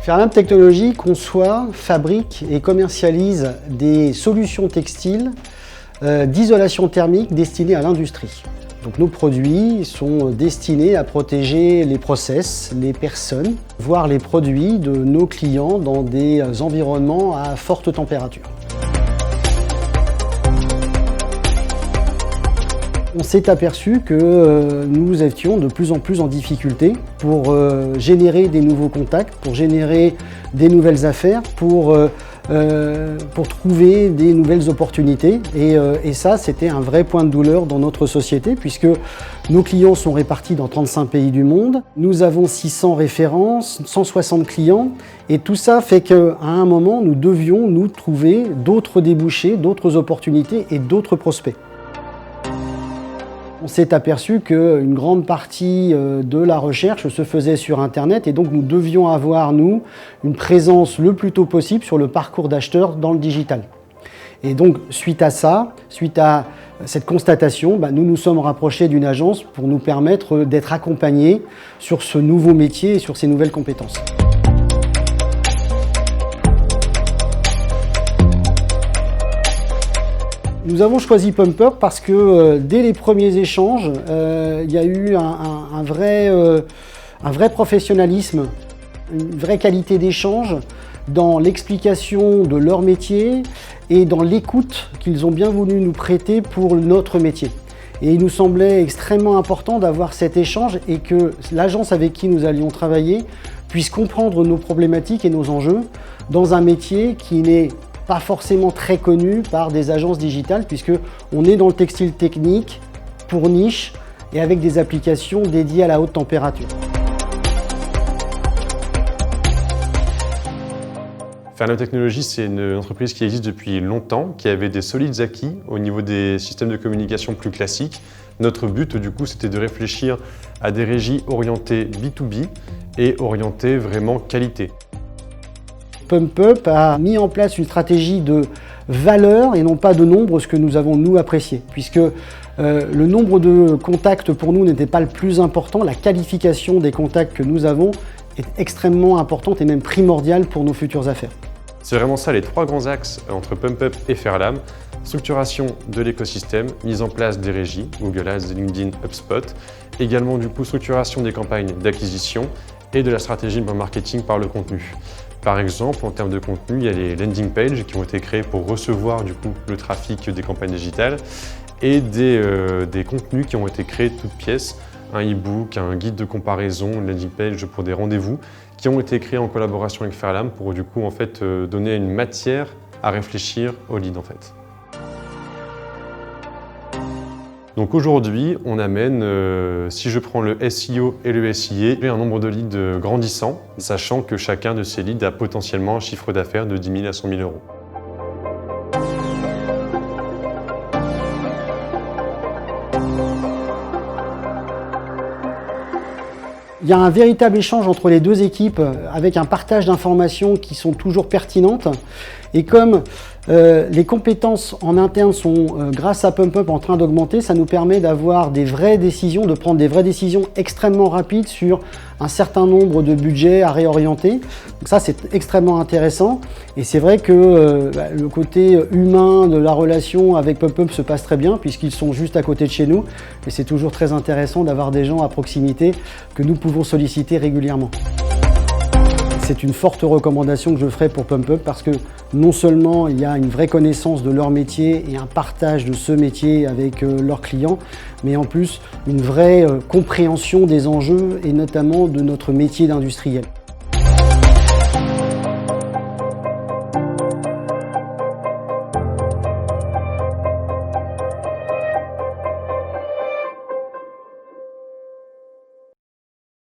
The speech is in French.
Fairlam Technologies conçoit, fabrique et commercialise des solutions textiles d'isolation thermique destinées à l'industrie. Donc nos produits sont destinés à protéger les process, les personnes, voire les produits de nos clients dans des environnements à forte température. On s'est aperçu que nous étions de plus en plus en difficulté pour générer des nouveaux contacts, pour générer des nouvelles affaires, pour trouver des nouvelles opportunités. Et ça, c'était un vrai point de douleur dans notre société, puisque nos clients sont répartis dans 35 pays du monde. Nous avons 600 références, 160 clients, et tout ça fait qu'à un moment, nous devions nous trouver d'autres débouchés, d'autres opportunités et d'autres prospects. On s'est aperçu qu'une grande partie de la recherche se faisait sur Internet et donc nous devions avoir, nous, une présence le plus tôt possible sur le parcours d'acheteur dans le digital. Et donc, suite à ça, suite à cette constatation, nous nous sommes rapprochés d'une agence pour nous permettre d'être accompagnés sur ce nouveau métier et sur ces nouvelles compétences. Nous avons choisi PumpUp parce que dès les premiers échanges, il y a eu un vrai professionnalisme, une vraie qualité d'échange dans l'explication de leur métier et dans l'écoute qu'ils ont bien voulu nous prêter pour notre métier. Et il nous semblait extrêmement important d'avoir cet échange et que l'agence avec qui nous allions travailler puisse comprendre nos problématiques et nos enjeux dans un métier qui n'est pas forcément très connu par des agences digitales, puisqu'on est dans le textile technique, pour niche, et avec des applications dédiées à la haute température. Fairlam Technologies, c'est une entreprise qui existe depuis longtemps, qui avait des solides acquis au niveau des systèmes de communication plus classiques. Notre but, du coup, c'était de réfléchir à des régies orientées B2B et orientées vraiment qualité. PumpUp a mis en place une stratégie de valeur et non pas de nombre, ce que nous avons nous apprécié, puisque le nombre de contacts pour nous n'était pas le plus important, la qualification des contacts que nous avons est extrêmement importante et même primordiale pour nos futures affaires. C'est vraiment ça les trois grands axes entre PumpUp et Fairlam. Structuration de l'écosystème, mise en place des régies, Google Ads, LinkedIn, HubSpot, également du coup structuration des campagnes d'acquisition et de la stratégie de marketing par le contenu. Par exemple, en termes de contenu, il y a les landing pages qui ont été créés pour recevoir du coup le trafic des campagnes digitales et des contenus qui ont été créés de toutes pièces, un e-book, un guide de comparaison, une landing page pour des rendez-vous qui ont été créés en collaboration avec Fairlam pour du coup en fait donner une matière à réfléchir au lead en fait. Donc aujourd'hui, on amène, si je prends le SEO et le SIA, un nombre de leads grandissant, sachant que chacun de ces leads a potentiellement un chiffre d'affaires de 10 000 à 100 000 euros. Il y a un véritable échange entre les deux équipes avec un partage d'informations qui sont toujours pertinentes. Et comme les compétences en interne sont, grâce à PumpUp, en train d'augmenter, ça nous permet d'avoir des vraies décisions, de prendre des vraies décisions extrêmement rapides sur un certain nombre de budgets à réorienter. Donc ça, c'est extrêmement intéressant. Et c'est vrai que le côté humain de la relation avec PumpUp se passe très bien, puisqu'ils sont juste à côté de chez nous. Et c'est toujours très intéressant d'avoir des gens à proximité que nous pouvons solliciter régulièrement. C'est une forte recommandation que je ferai pour PumpUp parce que non seulement il y a une vraie connaissance de leur métier et un partage de ce métier avec leurs clients, mais en plus une vraie compréhension des enjeux et notamment de notre métier d'industriel.